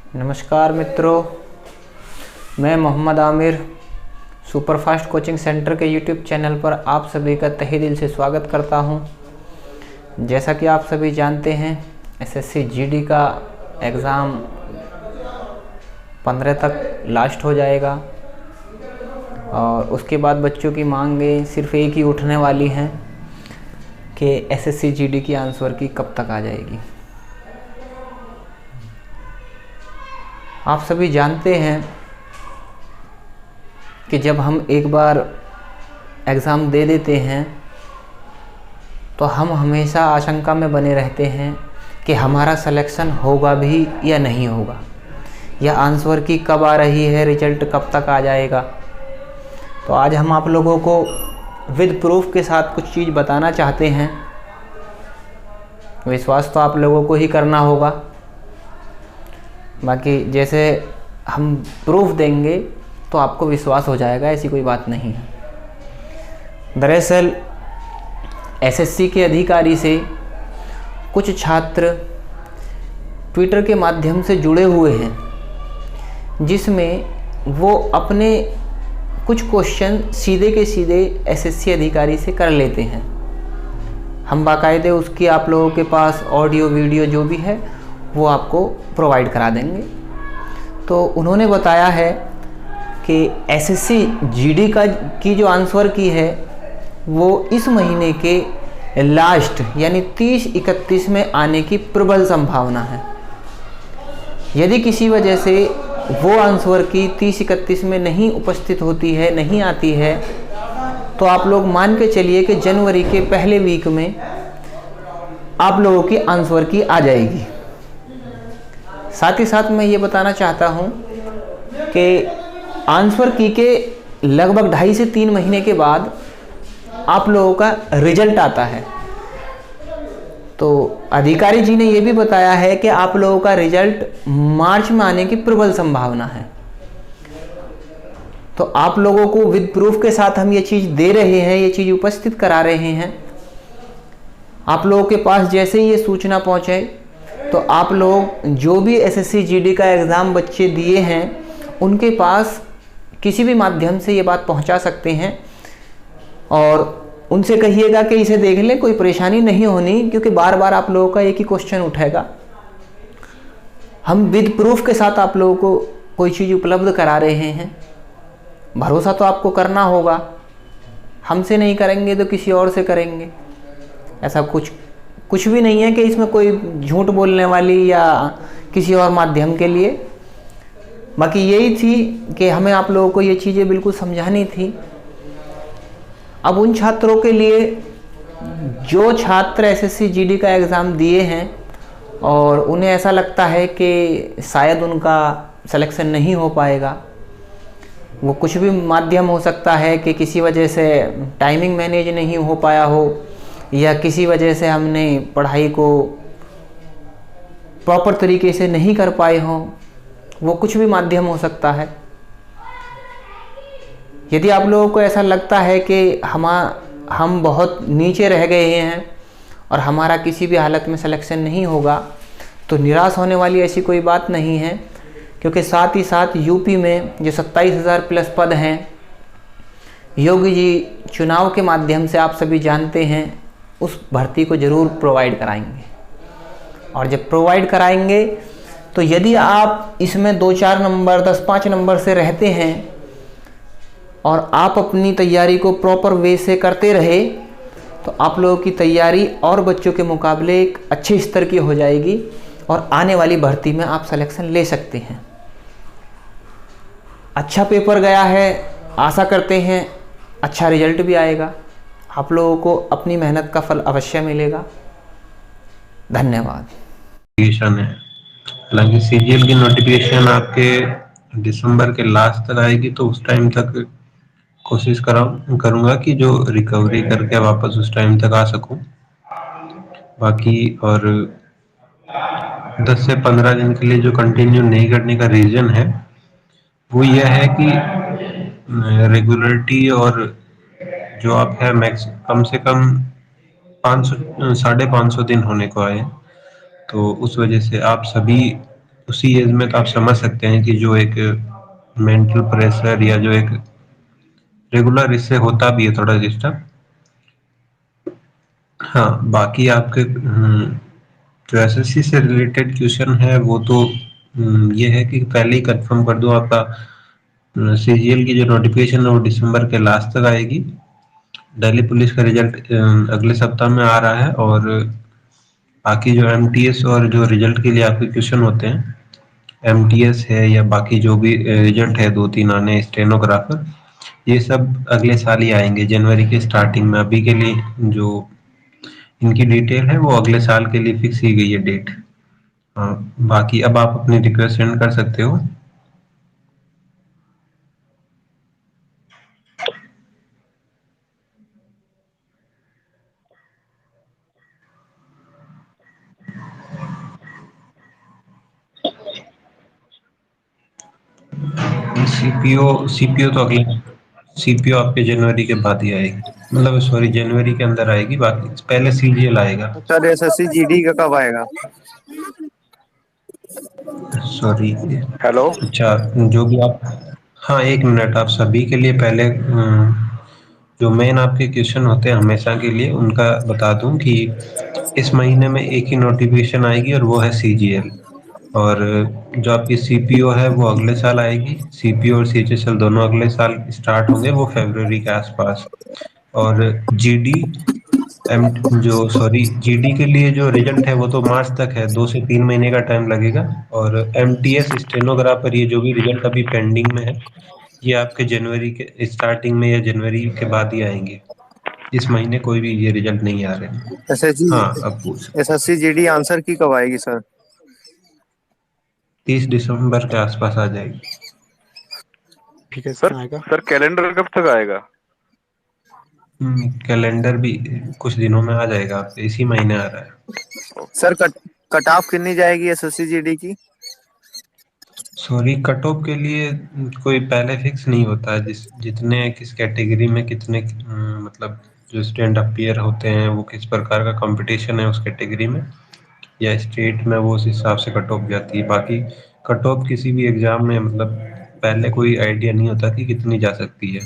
नमस्कार मित्रों, मैं Mohammad Aamir superfast coaching centre के यूट्यूब चैनल पर आप सभी का तहे दिल से स्वागत करता हूं। जैसा कि आप सभी जानते हैं, एसएससी जीडी का एग्ज़ाम 15 तक लास्ट हो जाएगा और उसके बाद बच्चों की मांगें सिर्फ एक ही उठने वाली हैं कि एसएससी जीडी की आंसर की कब तक आ जाएगी। आप सभी जानते हैं कि जब हम एक बार एग्ज़ाम दे देते हैं तो हम हमेशा आशंका में बने रहते हैं कि हमारा सिलेक्शन होगा भी या नहीं होगा, या आंसर की कब आ रही है, रिजल्ट कब तक आ जाएगा। तो आज हम आप लोगों को विद प्रूफ के साथ कुछ चीज़ बताना चाहते हैं। विश्वास तो आप लोगों को ही करना होगा, बाकी जैसे हम प्रूफ देंगे तो आपको विश्वास हो जाएगा, ऐसी कोई बात नहीं है। दरअसल एसएससी के अधिकारी से कुछ छात्र ट्विटर के माध्यम से जुड़े हुए हैं, जिसमें वो अपने कुछ क्वेश्चन सीधे के सीधे एसएससी अधिकारी से कर लेते हैं। हम बाकायदे उसकी आप लोगों के पास ऑडियो वीडियो जो भी है वो आपको प्रोवाइड करा देंगे। तो उन्होंने बताया है कि एसएससी जीडी की जो आंसर की है वो इस महीने के लास्ट यानी 30-31 में आने की प्रबल संभावना है। यदि किसी वजह से वो आंसर की 30-31 में नहीं उपस्थित होती है, नहीं आती है, तो आप लोग मान के चलिए कि जनवरी के पहले वीक में आप लोगों की आंसर की आ जाएगी। साथ ही साथ मैं ये बताना चाहता हूँ कि आंसर की के लगभग 2.5 से 3 महीने के बाद आप लोगों का रिजल्ट आता है। तो अधिकारी जी ने ये भी बताया है कि आप लोगों का रिजल्ट मार्च में आने की प्रबल संभावना है। तो आप लोगों को विद प्रूफ के साथ हम ये चीज़ दे रहे हैं, ये चीज़ उपस्थित करा रहे हैं। आप लोगों के पास जैसे ही ये सूचना पहुँचे तो आप लोग जो भी एसएससी जीडी का एग्ज़ाम बच्चे दिए हैं उनके पास किसी भी माध्यम से ये बात पहुंचा सकते हैं और उनसे कहिएगा कि इसे देख लें, कोई परेशानी नहीं होनी, क्योंकि बार बार आप लोगों का एक ही क्वेश्चन उठेगा। हम विद प्रूफ के साथ आप लोगों को कोई चीज़ उपलब्ध करा रहे हैं। भरोसा तो आपको करना होगा, हमसे नहीं करेंगे तो किसी और से करेंगे। ऐसा कुछ भी नहीं है कि इसमें कोई झूठ बोलने वाली या किसी और माध्यम के लिए। बाकी यही थी कि हमें आप लोगों को ये चीज़ें बिल्कुल समझानी थी। अब उन छात्रों के लिए जो छात्र एसएससी जीडी का एग्ज़ाम दिए हैं और उन्हें ऐसा लगता है कि शायद उनका सिलेक्शन नहीं हो पाएगा, वो कुछ भी माध्यम हो सकता है कि किसी वजह से टाइमिंग मैनेज नहीं हो पाया हो, या किसी वजह से हमने पढ़ाई को प्रॉपर तरीके से नहीं कर पाए हों, वो कुछ भी माध्यम हो सकता है। यदि आप लोगों को ऐसा लगता है कि हम बहुत नीचे रह गए हैं और हमारा किसी भी हालत में सिलेक्शन नहीं होगा, तो निराश होने वाली ऐसी कोई बात नहीं है, क्योंकि साथ ही साथ यूपी में जो 27,000 प्लस पद हैं, योगी जी चुनाव के माध्यम से आप सभी जानते हैं उस भर्ती को ज़रूर प्रोवाइड कराएंगे। और जब प्रोवाइड कराएंगे तो यदि आप इसमें 2-4 नंबर 10-5 नंबर से रहते हैं और आप अपनी तैयारी को प्रॉपर वे से करते रहे, तो आप लोगों की तैयारी और बच्चों के मुकाबले एक अच्छे स्तर की हो जाएगी और आने वाली भर्ती में आप सिलेक्शन ले सकते हैं। अच्छा पेपर गया है, आशा करते हैं अच्छा रिजल्ट भी आएगा। आप लोगों को अपनी मेहनत का फल अवश्य मिलेगा। धन्यवाद। हालांकि सीजीएल की नोटिफिकेशन आपके दिसंबर के लास्ट तक आएगी, तो उस टाइम तक कोशिश करूंगा कि जो रिकवरी करके वापस उस टाइम तक आ सकूं। बाकी और 10 से 15 दिन के लिए जो कंटिन्यू नहीं करने का रीजन है वो यह है कि रेगुलरिटी और जो आप है मैक्स कम से कम 500 550 दिन होने को आए, तो उस वजह से आप सभी उसी एज में तो आप समझ सकते हैं कि जो एक मेंटल प्रेशर या जो एक रेगुलर इससे होता भी है थोड़ा डिस्टर्ब। हाँ, बाकी आपके जो एसएससी से रिलेटेड क्वेश्चन है वो तो ये है कि पहले ही कंफर्म कर दूं, आपका सीजीएल की जो नोटिफिकेशन है वो दिसंबर के लास्ट तक आएगी। दिल्ली पुलिस का रिजल्ट अगले सप्ताह में आ रहा है। और बाकी जो एमटीएस और जो रिजल्ट के लिए आपके क्वेश्चन होते हैं, एमटीएस है या बाकी जो भी रिजल्ट है, 2-3 आने स्टेनोग्राफर, ये सब अगले साल ही आएंगे जनवरी के स्टार्टिंग में। अभी के लिए जो इनकी डिटेल है वो अगले साल के लिए फिक्स की गई है डेट। हाँ, बाकी अब आप अपनी रिक्वेस्ट सेंड कर सकते हो। सीपीओ सीपीओ तो अगले सीपीओ आपके जनवरी के बाद ही आएगी, मतलब सॉरी जनवरी के अंदर आएगी। बाकी पहले सीजीएल आएगा। सर एसएससी जीडी का कब आएगा? सॉरी। हेलो। अच्छा, जो भी आप, हाँ एक मिनट, आप सभी के लिए पहले जो मेन आपके क्वेश्चन होते हैं हमेशा के लिए उनका बता दूं कि इस महीने में एक ही नोटिफिकेशन आएगी और वो है सीजीएल। और जो आपकी सीपीओ है वो अगले साल आएगी। सीपीओ और सीएचएसएल दोनों अगले साल स्टार्ट होंगे, वो फरवरी के आसपास। और जीडी एम जो सॉरी जीडी के लिए जो रिजल्ट है वो तो मार्च तक है, 2 से 3 महीने का टाइम लगेगा। और एमटीएस स्टेनोग्राफर ये जो भी रिजल्ट अभी पेंडिंग में है, ये आपके जनवरी के स्टार्टिंग में या जनवरी के बाद ही आएंगे। इस महीने कोई भी ये रिजल्ट नहीं आ रहे हैं। एसएससी हाँ, अब पूछ सकते हैं। एसएससी जीडी आंसर की कब आएगी सर? 30 दिसंबर के आसपास आ जाएगी। ठीक है सर सर आएगा। सर कैलेंडर कब तक आएगा? कैलेंडर भी कुछ दिनों में आ जाएगा, आपके इसी महीने आ रहा है। सर कट ऑफ कितनी जाएगी एसएससी जीडी की? सॉरी, कट ऑफ के लिए कोई पहले फिक्स नहीं होता है। जितने किस कैटेगरी में कितने मतलब जो स्टैंड अप पेयर होते हैं वो किस प्रकार का कंपटीशन है उस कैटेगरी में या स्टेट में, वो उस हिसाब से कट ऑफ जाती है। बाकी कट ऑफ किसी भी एग्जाम में मतलब पहले कोई आइडिया नहीं होता कि कितनी जा सकती है।